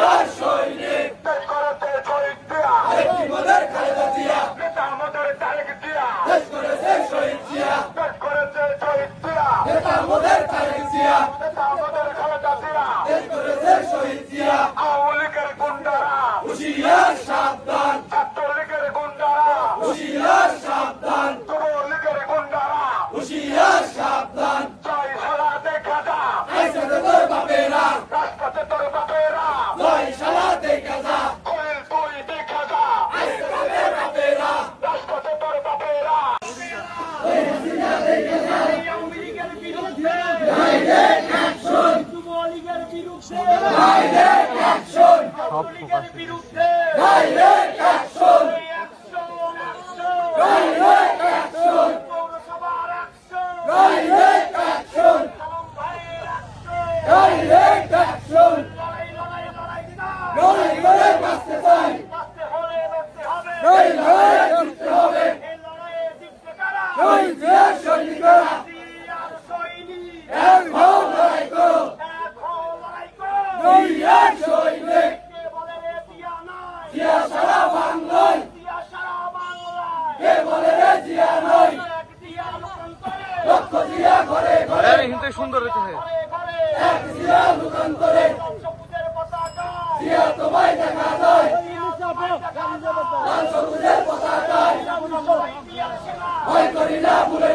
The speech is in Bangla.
হুশিয়ার সৈনিক দেশ করেছে শহীদ জিয়া, একটি মোদের খালেদা জিয়া নেতা আমাদের তারেক জিয়া, দেশ করেছে শহীদ জিয়া দেশ করেছে শহীদ জিয়া, নেতা মোদের তারেক জিয়া নেতা আমাদের খালেদা জিয়া, দেশ করেছে শহীদ জিয়া আওয়ামী লীগের গুন্ডারা, হুশিয়ার সাবধান ছাত্রলীগের গুন্ডারা, হুশিয়ার সাবধান যুবলীগের গুন্ডারা, হুশিয়ার সাবধান জয় সারা দেখা যা, আইসা তোর বাপেরা রাজপথে তোর বাপেরা, জয় শালা দেখা যা কোয়েল তুই দেখা যা, আইসা তোর বাপেরা রাজপথে তোর বাপেরা। আওয়ামী লীগের বিরুদ্ধে ডাইরেক্ট অ্যাকশন যুবলীগের বিরুদ্ধে ডাইরেক্ট অ্যাকশন ছাত্রলীগের বিরুদ্ধে direct action action direct action পৌরসভার অ্যাকশন ডাইরেক্ট অ্যাকশন সালাম ভাইয়ের অ্যাকশন ডাইরেক্ট অ্যাকশন লড়াই লড়াই লড়াই না লড়াই করে বাঁচতে চাই বাঁচতে হলে লড়তে হবে এই লড়াই জিততে হবে এই লড়াইয়ে জিততে কারা শহীদ জিয়ার সৈনিকরা জিয়ার সৈনিক এক হও লড়াই করো এক হও লড়াই করো জিয়ার সৈনিক কে বলে রে জিয়া নাই জিয়া সারা বাংলায় জিয়া সারা বাংলায় কে বলে রে জিয়া নয় এক জিয়া লোকান্তরে লক্ষ জিয়া ঘরে ঘরে ঘরে ঘরে এক জিয়া লোকান্তরে সবুজের পতাকা জিয়া তোমায় দেখা যায় লাল সবুজের পতাকায় জিয়ার সেনা ভয় করি না ভুলে